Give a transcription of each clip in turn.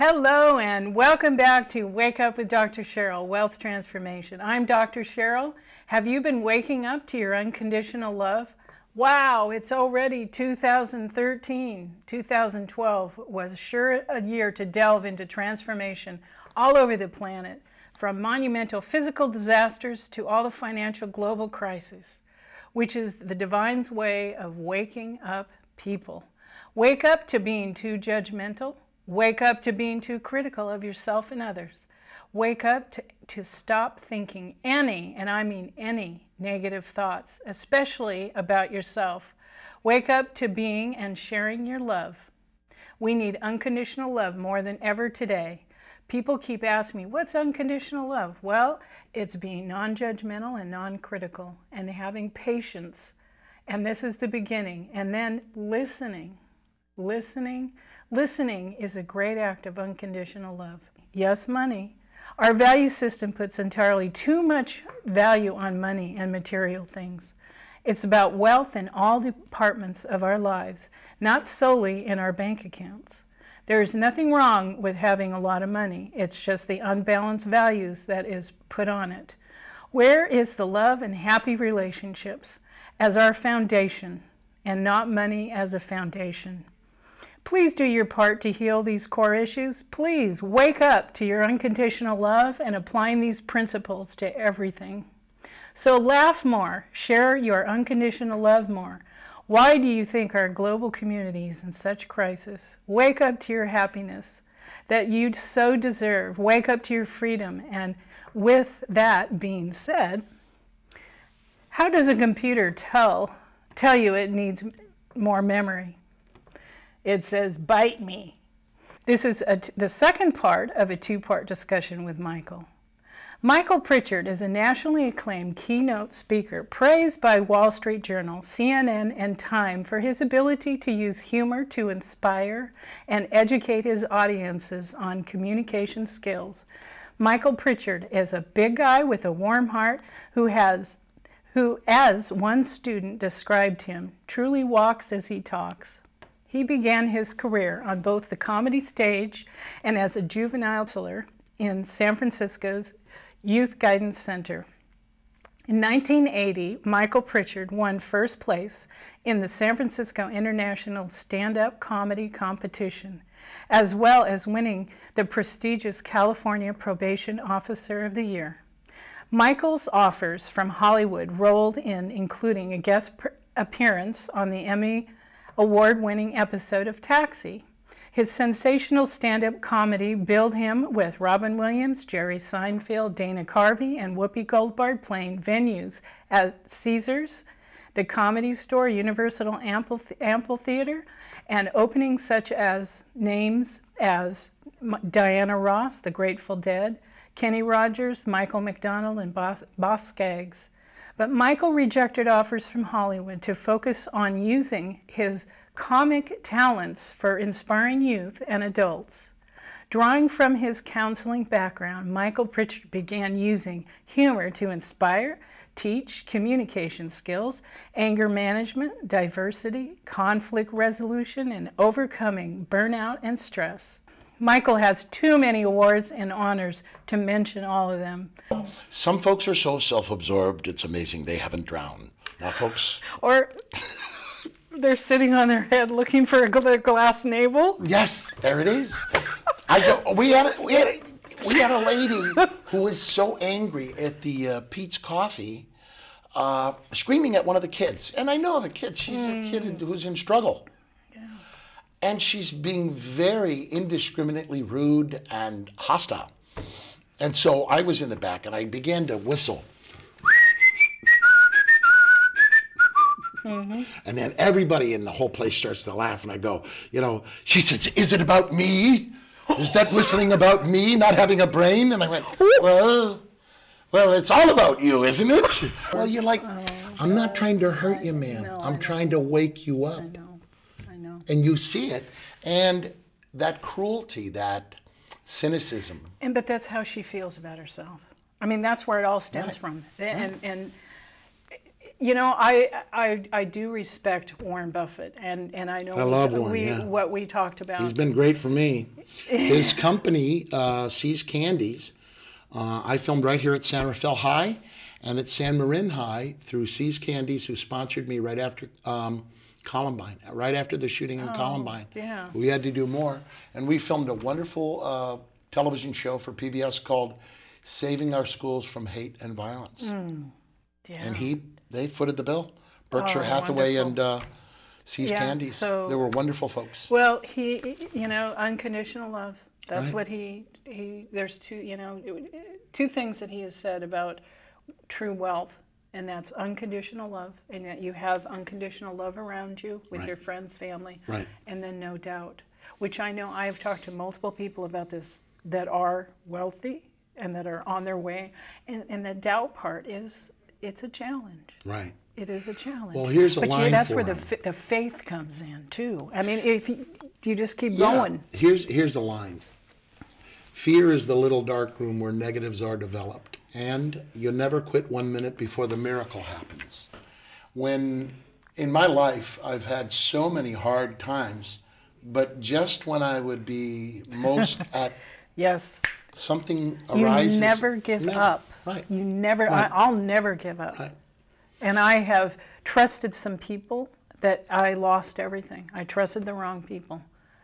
Hello and welcome back to Wake Up with Dr. Cheryl, Wealth Transformation. I'm Dr. Cheryl. Have you been waking up to your unconditional love? Wow, it's already 2013. 2012 was sure a year to delve into transformation all over the planet, from monumental physical disasters to all the financial global crises, which is the divine's way of waking up people. Wake up to being too judgmental. Wake up to being too critical of yourself and others. Wake up to stop thinking any, and I mean any, negative thoughts, especially about yourself. Wake up to being and sharing your love. We need unconditional love more than ever today. People keep asking me, what's unconditional love? Well, it's being non-judgmental and non-critical and having patience. And this is the beginning. And then listening. Listening is a great act of unconditional love. Yes, money. Our value system puts entirely too much value on money and material things. It's about wealth in all departments of our lives, not solely in our bank accounts. There is nothing wrong with having a lot of money. It's just the unbalanced values that is put on it. Where is the love and happy relationships as our foundation and not money as a foundation? Please do your part to heal these core issues. Please wake up to your unconditional love and applying these principles to everything. So laugh more, share your unconditional love more. Why do you think our global community is in such crisis? Wake up to your happiness that you so deserve. Wake up to your freedom. And with that being said, how does a computer tell you it needs more memory? It says, bite me. This is the second part of a two-part discussion with Michael. Michael Pritchard is a nationally acclaimed keynote speaker, praised by Wall Street Journal, CNN, and Time for his ability to use humor to inspire and educate his audiences on communication skills. Michael Pritchard is a big guy with a warm heart who, as one student described him, truly walks as he talks. He began his career on both the comedy stage and as a juvenile counselor in San Francisco's Youth Guidance Center. In 1980, Michael Pritchard won first place in the San Francisco International Stand-Up Comedy Competition, as well as winning the prestigious California Probation Officer of the Year. Michael's offers from Hollywood rolled in, including a guest appearance on the Emmy award-winning episode of Taxi. His sensational stand-up comedy billed him with Robin Williams, Jerry Seinfeld, Dana Carvey, and Whoopi Goldberg playing venues at Caesars, the Comedy Store, Universal Amphitheater, and openings such as names as Diana Ross, The Grateful Dead, Kenny Rogers, Michael McDonald, and Boss Skaggs. But Michael rejected offers from Hollywood to focus on using his comic talents for inspiring youth and adults. Drawing from his counseling background, Michael Pritchard began using humor to inspire, teach communication skills, anger management, diversity, conflict resolution, and overcoming burnout and stress. Michael has too many awards and honors to mention all of them. Some folks are so self-absorbed, it's amazing they haven't drowned. Now, folks... Or they're sitting on their head looking for a glass navel. Yes, there it is. We had a lady who was so angry at the Pete's Coffee, screaming at one of the kids. And I know the kid, she's a kid who's in struggle. And she's being very indiscriminately rude and hostile. And so I was in the back and I began to whistle. And then everybody in the whole place starts to laugh and I go, she says, is it about me? Is that whistling about me, not having a brain? And I went, well, it's all about you, isn't it? Well, you're like, I'm not trying to hurt you, man. No, I'm trying to wake you up. I know. And you see it, and that cruelty, that cynicism. But that's how she feels about herself. I mean, that's where it all stems from. And You know, I do respect Warren Buffett, and I know I love Warren, yeah. what we talked about. He's been great for me. His company, See's Candies, I filmed right here at San Rafael High and at San Marin High through See's Candies, who sponsored me right after Columbine, right after the shooting in Columbine. Yeah. We had to do more. And we filmed a wonderful television show for PBS called Saving Our Schools from Hate and Violence. Yeah. And they footed the bill. Berkshire Hathaway wonderful. and See's Candies. So, they were wonderful folks. Well, you know, unconditional love. That's Right. what there's two things that he has said about true wealth, and that's unconditional love, and that you have unconditional love around you with Right. your friends, family, Right. and then no doubt, which I know I've talked to multiple people about this that are wealthy and that are on their way, and the doubt part it's a challenge. Right. It is a challenge. Well, here's a line that's for where him. the faith comes in too. I mean, if you just keep going. Here's the line. Fear is the little dark room where negatives are developed, and you'll never quit 1 minute before the miracle happens. When in my life I've had so many hard times, but just when I would be most at Yes. something arises. You never give up. Right. You never. Right. I'll never give up. Right. And I have trusted some people that I lost everything. I trusted the wrong people,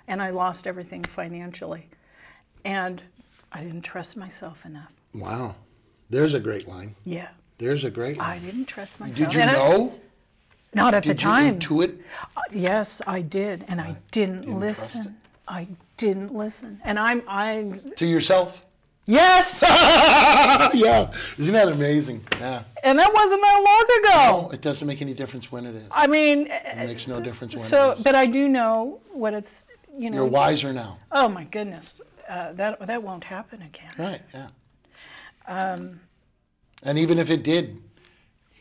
and I lost everything financially. And I didn't trust myself enough. Wow. There's a great line. Yeah. There's a great line. I didn't trust myself. Did you And know? Not at the time. Did you intuit? Yes, I did, and I didn't Didn't trust it? listen. I didn't listen, and I'm. To yourself? Yes. Yeah. Isn't that amazing? Yeah. And that wasn't that long ago. No, it doesn't make any difference when it is. I mean, It makes no difference when it is. but I do know what it's. You know. You're wiser now. Oh my goodness, that won't happen again. Right, yeah. And even if it did,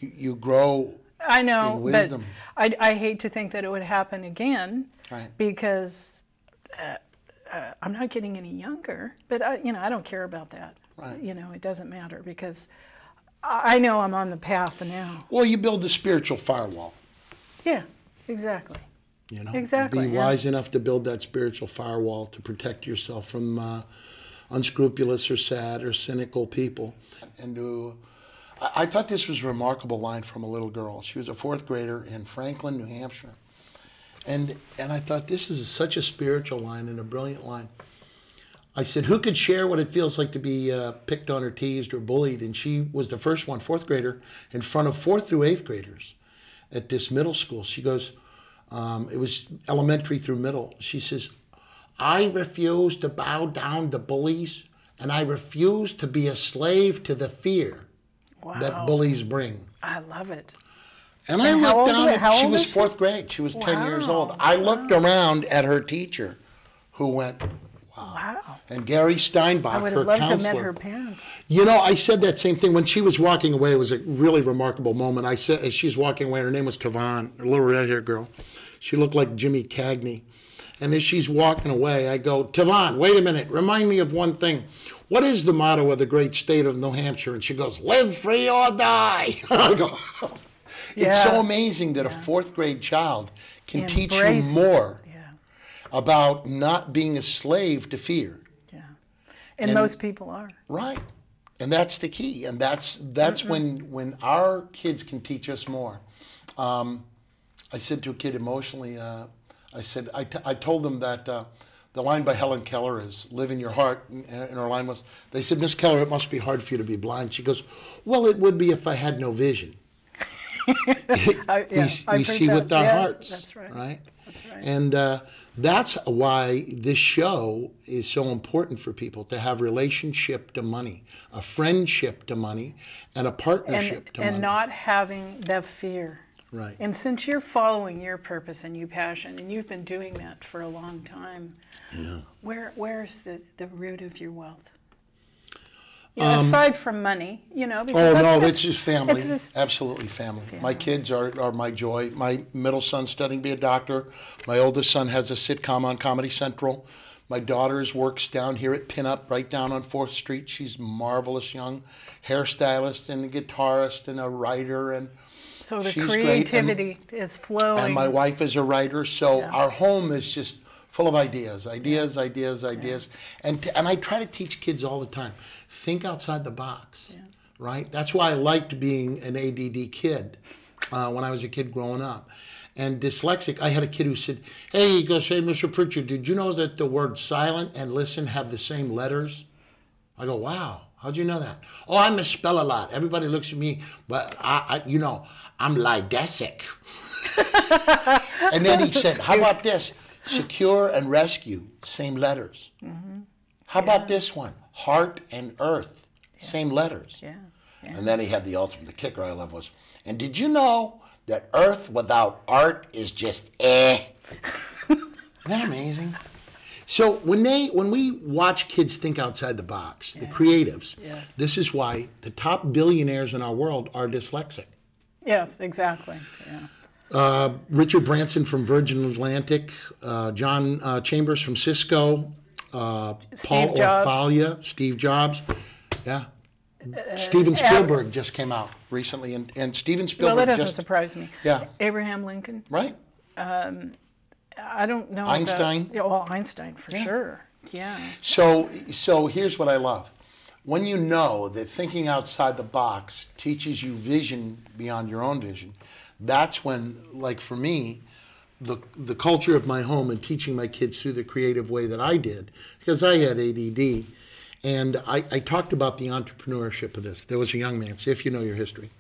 you grow I know, in wisdom. but I hate to think that it would happen again, Right. because I'm not getting any younger. But I don't care about that. Right. You know, it doesn't matter, because I know I'm on the path now. Well, you build the spiritual firewall. Yeah, exactly. You know, Exactly, be yeah. wise enough to build that spiritual firewall to protect yourself from unscrupulous or sad or cynical people. And I thought this was a remarkable line from a little girl. She was a 4th grader in Franklin, New Hampshire. And I thought this is such a spiritual line and a brilliant line. I said, who could share what it feels like to be picked on or teased or bullied? And she was the first one, 4th grader, in front of 4th through 8th graders at this middle school. She goes, it was elementary through middle. She says, I refuse to bow down to bullies, and I refuse to be a slave to the fear that bullies bring. I love it. And I looked down at, she was is she? 4th grade. She was 10 years Wow. old. I looked around at her teacher, who went, Wow. and Gary Steinbach, I would her have loved to have counselor. met her parents. You know, I said that same thing when she was walking away. It was a really remarkable moment. I said, as she's walking away, her name was Tavon, a little red-haired girl. She looked like Jimmy Cagney. And as she's walking away, I go, Tavon, wait a minute. Remind me of one thing. What is the motto of the great state of New Hampshire? And she goes, live free or die. I go, it's so amazing that a 4th grade child can teach you Embrace- more Yeah, about not being a slave to fear. yeah. And most people are. Right. And that's the key. And that's when our kids can teach us more. I said to a kid emotionally, I told them that the line by Helen Keller is live in your heart. And her line was, they said, Miss Keller, it must be hard for you to be blind. She goes, well, it would be if I had no vision. We see with our hearts. That's right. Right? That's right. And that's why this show is so important for people, to have relationship to money, a friendship to money, and a partnership to money. And not having the fear. Right. And since you're following your purpose and your passion, and you've been doing that for a long time, where's the root of your wealth? Aside from money, because that's just family. It's just absolutely family. My kids are my joy. My middle son's studying to be a doctor. My oldest son has a sitcom on Comedy Central. My daughter's works down here at Pinup, right down on 4th Street. She's marvelous young hairstylist and a guitarist and a writer. And So the She's creativity is flowing. And my wife is a writer, so Yeah. our home is just full of ideas. And I try to teach kids all the time, think outside the box, right? That's why I liked being an ADD kid when I was a kid growing up. And dyslexic, I had a kid who said, hey, he goes, hey, Mr. Pritchard, did you know that the word silent and listen have the same letters? I go, wow, how'd you know that? Oh, I misspell a lot. Everybody looks at me, but I'm lidesic. And then he said, how about this? Secure and rescue, same letters. Mm-hmm. How about this one? Heart and earth, same letters. Yeah. And then he had the the kicker I love was, and did you know that earth without art is just eh? Isn't that amazing? So when we watch kids think outside the box, the creatives, this is why the top billionaires in our world are dyslexic. Yes, exactly. Yeah. Richard Branson from Virgin Atlantic, John Chambers from Cisco, Paul Orfalia, Steve Jobs. Yeah. Steven Spielberg just came out recently, and Steven Spielberg. Well, that doesn't surprise me. Yeah. Abraham Lincoln. Right. I don't know. Einstein. Well, Einstein for sure. Yeah. So here's what I love. When you know that thinking outside the box teaches you vision beyond your own vision, that's when, like for me, the culture of my home and teaching my kids through the creative way that I did, because I had ADD, and I talked about the entrepreneurship of this. There was a young man, see if you know your history.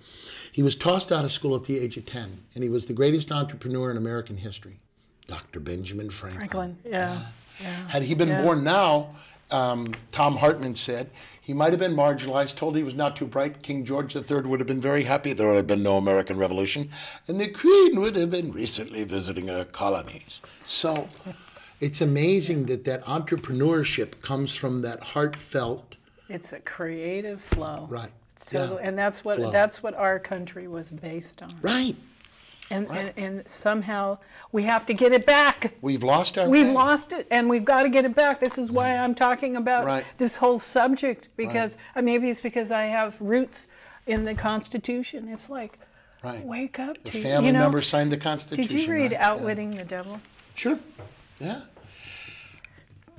He was tossed out of school at the age of 10, and he was the greatest entrepreneur in American history, Dr. Benjamin Franklin. Yeah. Had he been born now, Tom Hartman said, he might have been marginalized, told he was not too bright. King George III would have been very happy. There would have been no American Revolution. And the Queen would have been recently visiting her colonies. So it's amazing that entrepreneurship comes from that heartfelt. It's a creative flow. Right. So, and that's what our country was based on. Right. And somehow we have to get it back. We've lost our We've way. lost it, and we've got to get it back. This is why I'm talking about this whole subject, because maybe it's because I have roots in the Constitution. It's like, wake up. The family member signed the Constitution. Did you read Outwitting the Devil? Sure. Yeah.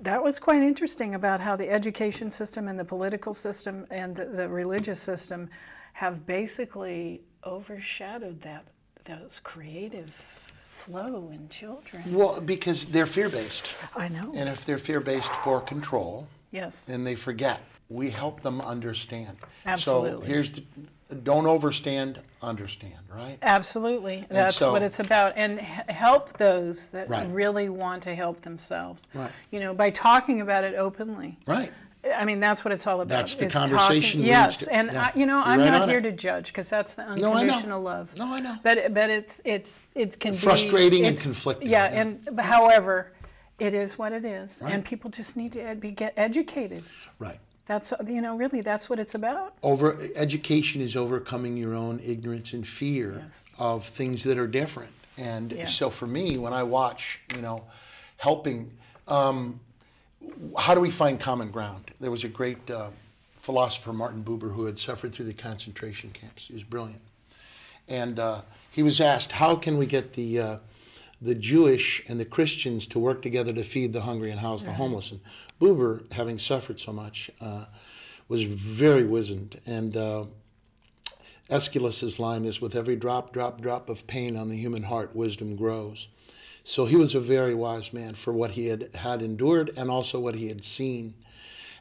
That was quite interesting about how the education system and the political system and the religious system have basically overshadowed those creative flow in children. Well, because they're fear-based. I know. And if they're fear-based for control, then they forget. We help them understand. Absolutely. So here's don't overstand, understand, right? Absolutely. That's what it's about. And help those that really want to help themselves. Right. By talking about it openly. Right. I mean, that's what it's all about. That's the conversation. Yes, and I'm not here to judge, because that's the unconditional love. No, I know. But it can be frustrating and conflicting. Yeah, and however, it is what it is, and people just need to get educated. Right. That's really that's what it's about. Education is overcoming your own ignorance and fear of things that are different. And so for me, when I watch, helping. How do we find common ground? There was a great philosopher, Martin Buber, who had suffered through the concentration camps. He was brilliant. And he was asked, how can we get the Jewish and the Christians to work together to feed the hungry and house the homeless? And Buber, having suffered so much, was very wizened. And Aeschylus's line is, with every drop of pain on the human heart, wisdom grows. So he was a very wise man for what he had endured and also what he had seen.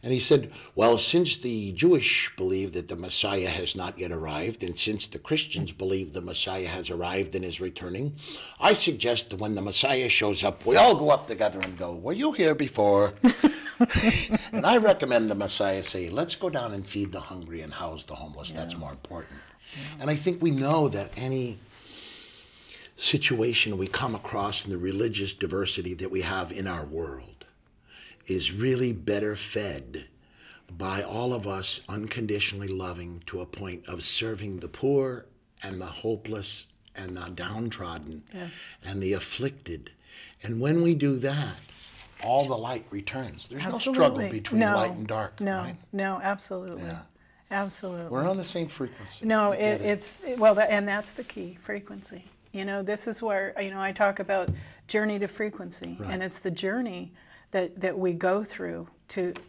And he said, well, since the Jewish believe that the Messiah has not yet arrived, and since the Christians believe the Messiah has arrived and is returning, I suggest that when the Messiah shows up, we all go up together and go, were you here before? And I recommend the Messiah say, let's go down and feed the hungry and house the homeless. That's more important. And I think we know that any situation we come across in the religious diversity that we have in our world is really better fed by all of us unconditionally loving to a point of serving the poor and the hopeless and the downtrodden and the afflicted. And when we do that, all the light returns. There's no struggle between light and dark. No, right? no, absolutely. Yeah. Absolutely. We're on the same frequency. No, and that's the key, frequency. You know, this is where, you know, I talk about journey to frequency, Right. and it's the journey that we go through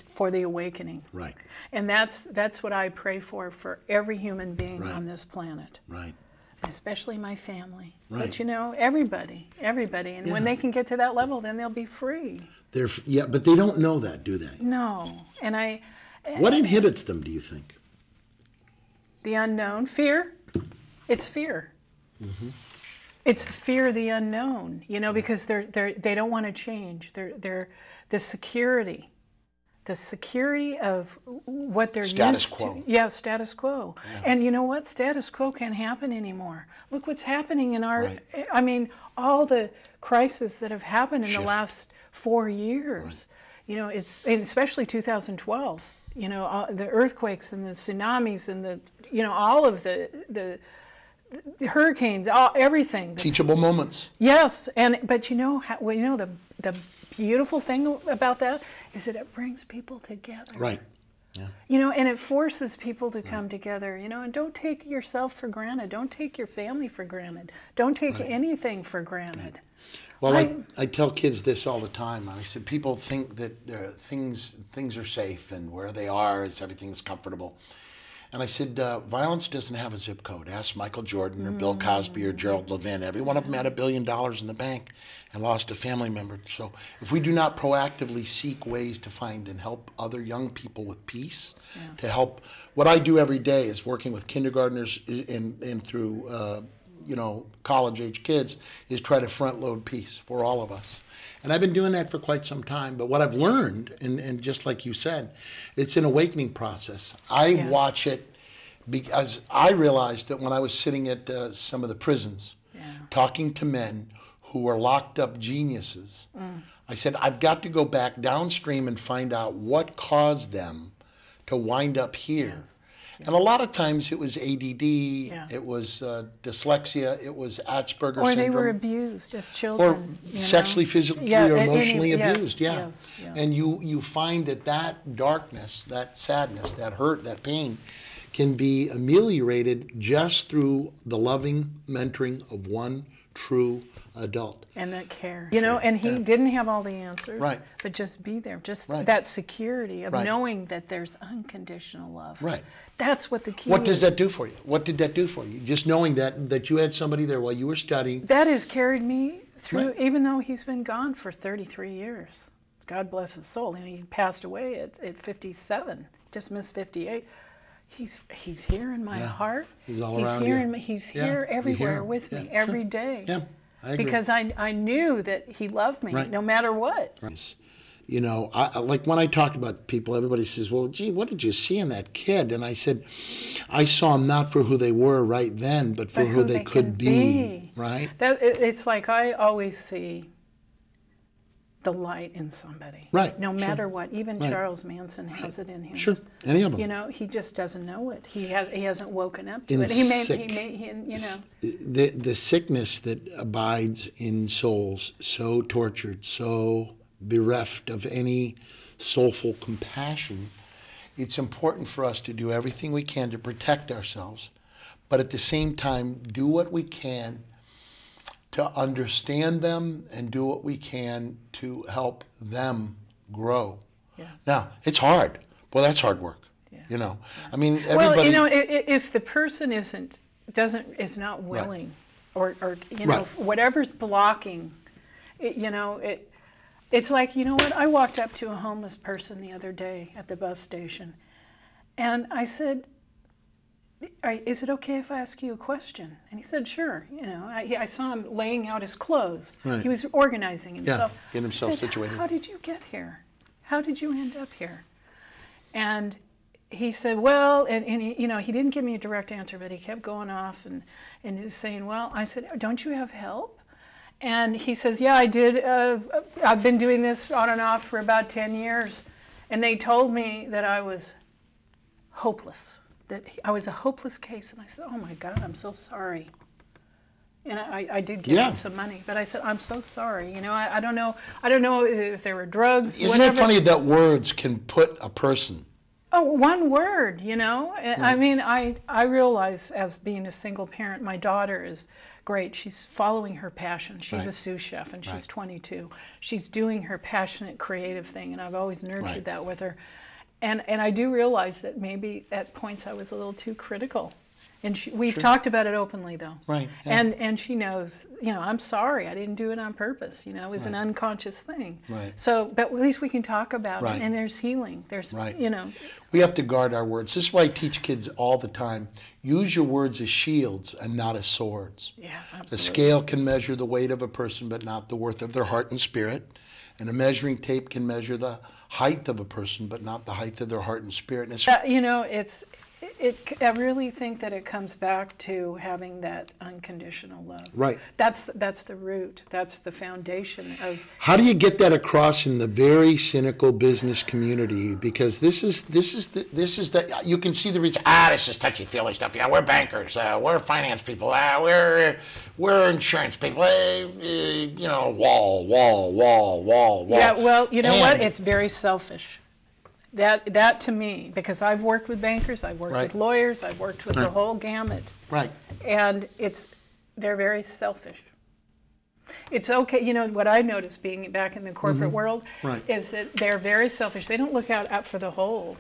for the awakening. Right. And that's what I pray for every human being Right. on this planet. Right. Especially my family. Right. But you know, everybody. And when they can get to that level, then they'll be free. Yeah, but they don't know that, do they? No. And What inhibits them, do you think? the unknown, fear. It's fear. Mm-hmm. It's the fear of the unknown, you know, because they don't want to change. They're the security of what they're Status used quo. to. Yeah, status quo. Yeah. And you know what? Status quo can't happen anymore. Look what's happening in our, Right. I mean, all the crises that have happened in Shift. the last 4 years. Right. You know, and especially 2012. You know, the earthquakes and the tsunamis and all of the hurricanes, everything. Teachable moments. Yes, but you know, the beautiful thing about that is that it brings people together. Right. Yeah. You know, and it forces people to come together. You know, and don't take yourself for granted. Don't take your family for granted. Don't take anything for granted. Well, I tell kids this all the time. I said, people think that things are safe and where they are is everything's comfortable. And I said, violence doesn't have a zip code. Ask Michael Jordan or Bill Cosby or Gerald Levin. Every one of them had $1 billion in the bank and lost a family member. So if we do not proactively seek ways to find and help other young people with peace, to help, what I do every day is working with kindergartners and through college-age kids, is try to front-load peace for all of us. And I've been doing that for quite some time. But what I've learned, and just like you said, it's an awakening process. I watch it because I realized that when I was sitting at some of the prisons, talking to men who were locked up geniuses, I said, I've got to go back downstream and find out what caused them to wind up here. Yes. And a lot of times it was ADD, it was dyslexia, it was Asperger's syndrome. Or they were abused as children. Or sexually, physically, or emotionally abused, Yes. And you find that darkness, that sadness, that hurt, that pain can be ameliorated just through the loving mentoring of one true adult. And that care. You know, and he didn't have all the answers. Right. But just be there. Just that security of knowing that there's unconditional love. Right. That's what the key is. What does that do for you? What did that do for you? Just knowing that you had somebody there while you were studying. That has carried me through, even though he's been gone for 33 years. God bless his soul. And he passed away at 57. Just missed 58. He's here in my heart. He's all around you. He's here everywhere with me every day. Yeah, I agree. Because I knew that he loved me no matter what. Right. You know, like when I talk about people, everybody says, well, gee, what did you see in that kid? And I said, I saw them not for who they were right then, but for who they could be. Right? It's like I always see the light in somebody. Right. No matter what. Even Charles Manson has it in him. Sure. Any of them. You know, he just doesn't know it. He hasn't woken up to In it. The sickness that abides in souls so tortured, so bereft of any soulful compassion, it's important for us to do everything we can to protect ourselves, but at the same time do what we can to understand them and do what we can to help them grow. Yeah. Now, it's hard. Well, that's hard work. Yeah. You know, I mean, everybody. Well, you know, if the person is not willing, or you know, whatever's blocking, it's like, you know what? I walked up to a homeless person the other day at the bus station, and I said, is it okay if I ask you a question? And he said, sure. You know, I saw him laying out his clothes. Right. He was organizing himself. Yeah, getting himself situated. How did you get here? How did you end up here? And he said, well, and he, you know, he didn't give me a direct answer, but he kept going off and he was saying, well, I said, don't you have help? And he says, yeah, I did. I've been doing this on and off for about 10 years. And they told me that I was hopeless. That I was a hopeless case, and I said, oh my God, I'm so sorry. And I did give him some money, but I said, I'm so sorry. You know, I don't know if there were drugs. Isn't it funny that words can put a person Oh, one word, you know? I mean, I realize as being a single parent, my daughter is great. She's following her passion. She's a sous chef, and she's 22. She's doing her passionate, creative thing, and I've always nurtured that with her. And I do realize that maybe at points I was a little too critical. And we've talked about it openly, though. Right. Yeah. And she knows, you know, I'm sorry, I didn't do it on purpose. You know, it was an unconscious thing. Right. So, but at least we can talk about it, and there's healing. There's, you know. We have to guard our words. This is why I teach kids all the time. Use your words as shields and not as swords. Yeah, absolutely. The scale can measure the weight of a person, but not the worth of their heart and spirit. And a measuring tape can measure the height of a person, but not the height of their heart and spirit. And it's, you know, I really think that it comes back to having that unconditional love. Right. That's the root. That's the foundation of. How do you get that across in the very cynical business community? Because this is the you can see the reason. This is touchy feely stuff. Yeah, we're bankers. We're finance people. We're insurance people. You know, wall. Yeah. Well, you know what? It's very selfish. That to me, because I've worked with bankers, I've worked with lawyers, I've worked with the whole gamut. Right. And they're very selfish. It's okay, you know, what I noticed being back in the corporate world is that they're very selfish. They don't look out for the whole,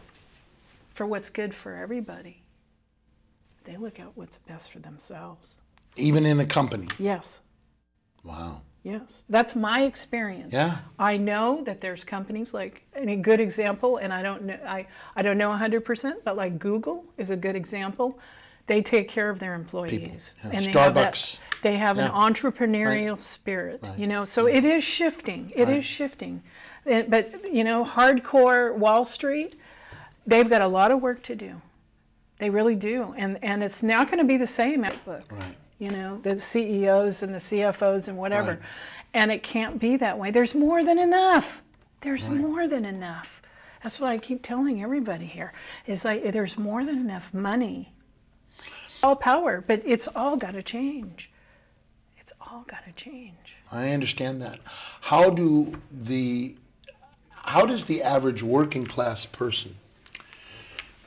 for what's good for everybody. They look out what's best for themselves. Even in a company? Yes. Wow. Yes, that's my experience. Yeah. I know that there's companies like, and a good example, and I don't know 100%, but like Google is a good example. They take care of their employees. Yeah. And Starbucks. They have an entrepreneurial spirit, you know, so it is shifting. It is shifting. But, you know, hardcore Wall Street, they've got a lot of work to do. They really do. And it's not going to be the same outlook. Right. You know, the CEOs and the CFOs and whatever. And it can't be that way. There's more than enough. There's more than enough. That's what I keep telling everybody here, is like there's more than enough money. All power, but it's all got to change. It's all got to change. I understand that. How does the average working class person,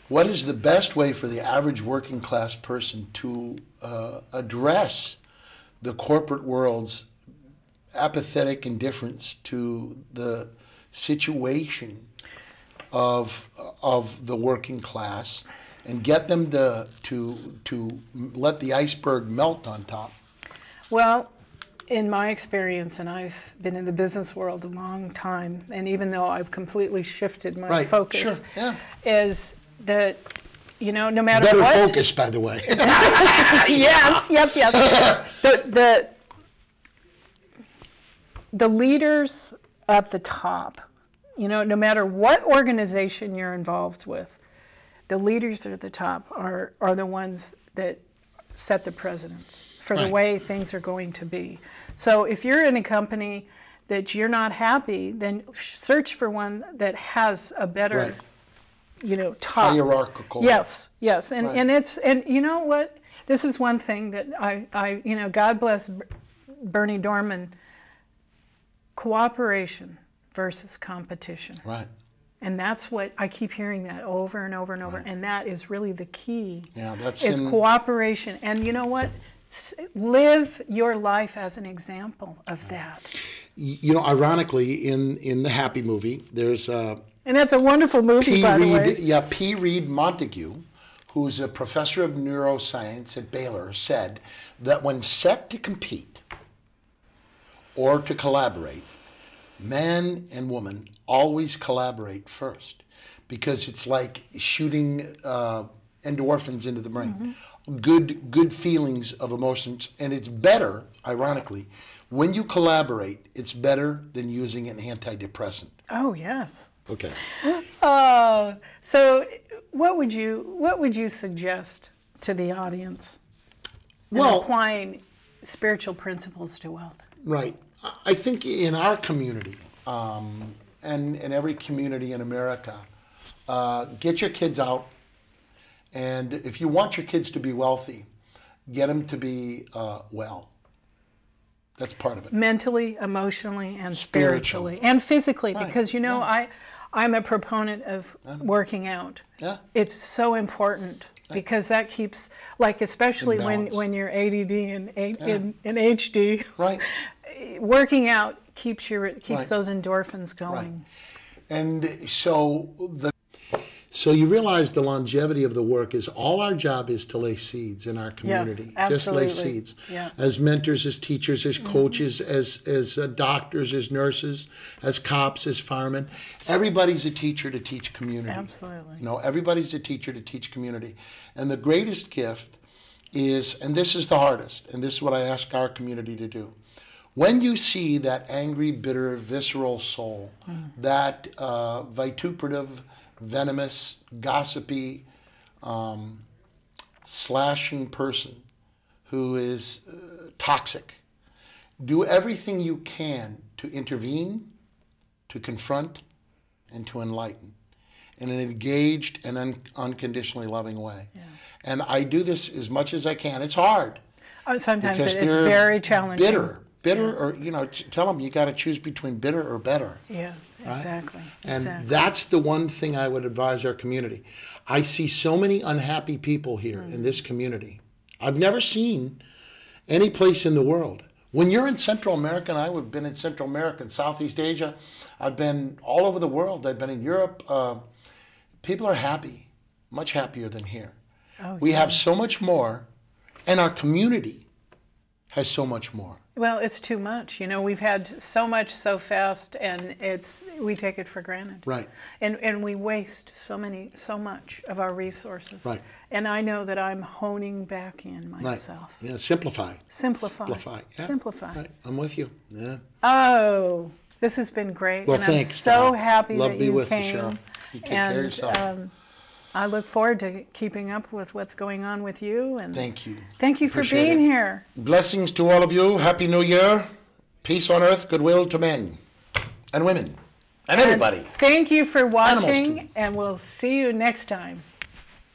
what is the best way for the average working class person to address the corporate world's apathetic indifference to the situation of the working class and get them to let the iceberg melt on top? Well, in my experience, and I've been in the business world a long time, and even though I've completely shifted my focus, is that, you know, no matter what. Better focus, by the way. Yes. The leaders at the top, you know, no matter what organization you're involved with, the leaders at the top are the ones that set the precedents for the way things are going to be. So if you're in a company that you're not happy, then search for one that has a better, you know, top. Hierarchical. Yes. And you know what? This is one thing that I you know, God bless Bernie Dorman. Cooperation versus competition. Right. And that's what I keep hearing that over and over and over. And that is really the key. Yeah, that's cooperation. And you know what? Live your life as an example of that. You know, ironically, in the Happy movie, there's and that's a wonderful movie, by the way. Yeah, P. Reed Montague, who's a professor of neuroscience at Baylor, said that when set to compete or to collaborate, man and woman always collaborate first, because it's like shooting endorphins into the brain. Good feelings of emotions, and it's better, ironically, when you collaborate, it's better than using an antidepressant. Oh, yes. Okay. So what would you suggest to the audience in applying spiritual principles to wealth? Right. I think in our community, and in every community in America, get your kids out, and if you want your kids to be wealthy, get them to be well. That's part of it. Mentally, emotionally, and spiritually. And physically, because, you know, I'm a proponent of working out. Yeah. It's so important because that keeps, like, especially when you're ADD and HD, Right. working out keeps those endorphins going. Right. And so you realize the longevity of the work is all our job is to lay seeds in our community. Yes, absolutely. Just lay seeds. Yeah. As mentors, as teachers, as coaches, as doctors, as nurses, as cops, as firemen. Everybody's a teacher to teach community. Absolutely. You know, everybody's a teacher to teach community. And the greatest gift is, and this is the hardest, and this is what I ask our community to do. When you see that angry, bitter, visceral soul, that vituperative, venomous, gossipy, slashing person who is toxic, do everything you can to intervene, to confront, and to enlighten in an engaged and unconditionally loving way. Yeah. And I do this as much as I can. It's hard. Sometimes it's very challenging. Bitter, or, you know, tell them you got to choose between bitter or better. Yeah, right? Exactly. And that's the one thing I would advise our community. I see so many unhappy people here in this community. I've never seen any place in the world. When you're in Central America, and I've been in Central America and Southeast Asia, I've been all over the world. I've been in Europe. People are happy, much happier than here. Oh, we have so much more, and our community has so much more. Well, it's too much. You know, we've had so much so fast, and we take it for granted. Right. And we waste so much of our resources. Right. And I know that I'm honing back in myself. Right. Yeah, simplify. Simplify. Yeah. Simplify. Right. I'm with you. Yeah. Oh, this has been great. Well, and thanks. I'm so happy Love that to be you with came. you, Cheryl. You take care of yourself. I look forward to keeping up with what's going on with you. And thank you. Thank you for being here. Blessings to all of you. Happy New Year. Peace on earth, goodwill to men and women and everybody. Thank you for watching, and we'll see you next time.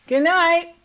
Good night.